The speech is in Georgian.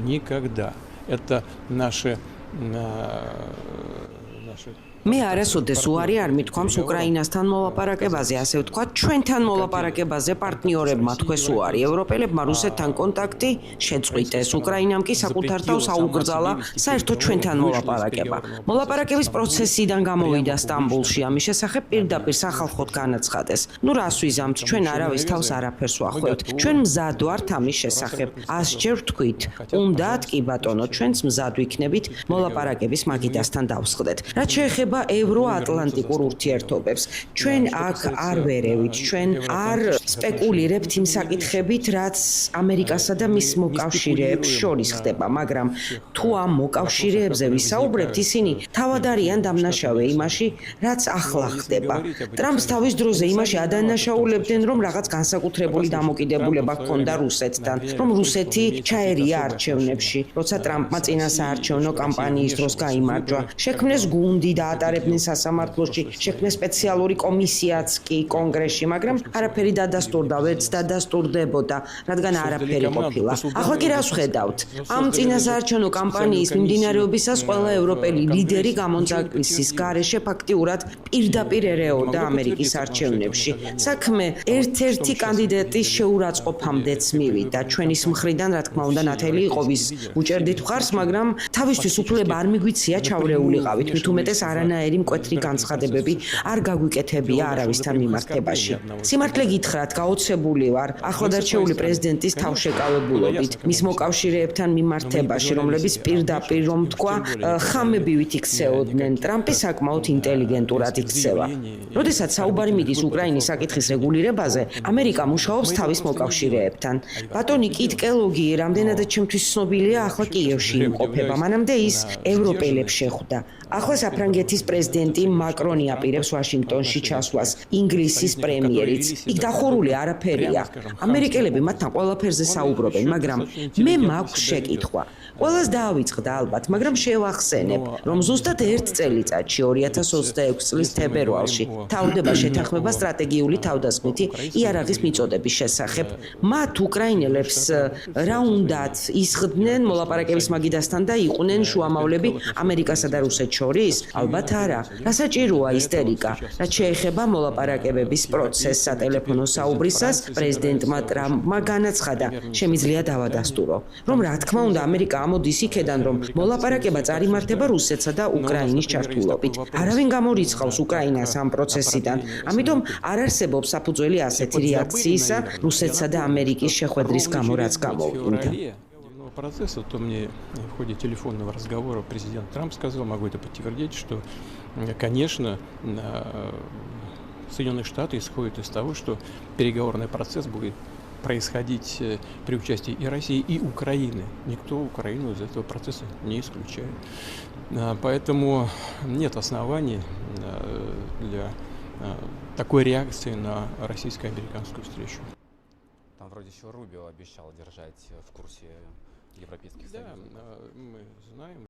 Никогда. Это наши მე არასოდეს უარი არ მithქვამს უკრაინასთან მოლაპარაკებაზე, ასე ვთქვათ, ჩვენთან მოლაპარაკებაზე პარტნიორებმა თქვეს უარი, ევროპელებმა რუსეთთან კონტაქტი შეწყვიტეს, უკრაინამ კი საკუთარ თავს აუგრძალა საერთოდ ჩვენთან მოლაპარაკება. მოლაპარაკების პროცესიდან გამოვიდა სტამბოლში, ამის შესახებ პირდაპირ სახალხოდ განაცხადეს. ნუ რას ვიზამთ, ჩვენ არავის თავს არაფერს ვახვევთ. ჩვენ მზად ვართ ამის შესახებ. 100-ჯერ ვთქვით, უნდათ კი ბატონო, ჩვენც მზად ვიქნებით მოლაპარაკების მაგიდასთან დავსხდეთ. რაც შეეხება ევროატლანტიკურ ურთიერთობებს. ჩვენ აქ არ ვერევით, ჩვენ არ სპეკულირებთ იმ საკითხებით, რაც ამერიკასა და მის მოკავშირეებს შორის ხდება, მაგრამ თუ ამ მოკავშირეებზე ვისაუბრებთ, ისინი თავად არიან დამნაშავე იმაში, რაც ახლა ხდება. ტრამპს თავის დროზე იმაში ადანაშაულებდნენ, რომ რაღაც განსაკუთრებული დამოკიდებულება ჰქონდა რუსეთთან, რომ რუსეთი ჩაერია არჩევნებში, როცა ტრამპმა წინა საარჩევნო კამპანიის დროს გაიმარჯვა. შექმნეს გუნდი და ატარებდნენ სასამართლოში, შექმნეს სპეციალური კომისიაც კი კონგრესში, მაგრამ არაფერი დადასტურდა, ვერც დადასტურდებოდა, რადგან არაფერი ყოფილა. ახლა კი რას ვხედავთ? ამ წინასაარჩევნო კამპანიის მიმდინარეობისას ყველა ევროპელი ლიდერი გამონძაკისის გარეშე ფაქტიურად პირდაპირ ერეოდა ამერიკის არჩევნებში. საქმე ერთ-ერთი კანდიდატის შეურაცხყოფამდეც მივიდა. ჩვენის მხრიდან, რა თქმა უნდა, ნათელი იყო ვის უჭერდით მხარს, მაგრამ თავისთვის უფლება არ მიგვიცია ჩავრეულიყავით, მით უმეტეს არანაირი მკვეთრი განცხადებები არ გაგვიკეთებია არავისთან მიმართებაში. სიმართლე გითხრათ, გაოცებული ვარ ახლადარჩეული პრეზიდენტის თავშეკავებულობით, მის მოკავშირეებთან მიმართებაში, რომლებიც პირდაპირ რომ თქვა, ხამებივით იქცეოდნენ. ტრამპი საკმაოდ ინტელიგენტურად იქცევა. როდესაც საუბარი მიდის უკრაინის საკითხის რეგულირებაზე, ამერიკა მუშაობს თავის მოკავშირეებთან. ბატონი კიტ კელოგი, რამდენადაც ჩემთვის ცნობილია, ახლა კიევში იმყოფება. მანამდე ის ევროპელებს შეხვდა. ახლა საფრანგეთის პრეზიდენტი მაკრონი აპირებს ვაშინგტონში ჩასვლას, ინგლისის პრემიერიც. იქ დახურული არაფერია. ამერიკელები მათთან ყველაფერზე საუბრობენ, მაგრამ მე მაქვს შეკითხვა. ყველას დაავიწყდა ალბათ, მაგრამ შევახსენებ, რომ ზუსტად ერთ წელიწადში 2026 წლის თებერვალში თავდება შეთანხმება სტრატეგიული თავდასხმითი იარაღის მიწოდების შესახებ. მათ უკრაინელებს რა უნდათ ისხდნენ მოლაპარაკების მაგიდასთან და იყვნენ შუამავლები ამერიკასა და რუსეთს შორის? ალბათ არა. რასაჭიროა ისტერიკა? რაც შეეხება მოლაპარაკებების პროცესს სატელეფონო საუბრისას, პრეზიდენტმა ტრამპმა განაცხადა, შემიძლია დავადასტურო, რომ რა თქმა უნდა ამერიკა ამოდის იქედან, რომ მოლაპარაკება წარიმართება რუსეთსა და უკრაინის ჩართულობით. არავინ გამორიცხავს უკრაინას ამ პროცესიდან, ამიტომ არ არსებობს საფუძველი ასეთი რეაქციისა რუსეთსა და ამერიკის შეხვედრის გამო, რაც გამოვიდა. Процесса, то мне в ходе телефонного разговора президент Трамп сказал, могу это подтвердить, что, конечно, Соединенные Штаты исходят из того, что переговорный процесс будет происходить при участии и России, и Украины. Никто Украину из этого процесса не исключает. Поэтому нет оснований для такой реакции на российско-американскую встречу. Там вроде еще Рубио обещал держать в курсе европейских союзов. Да, мы знаем.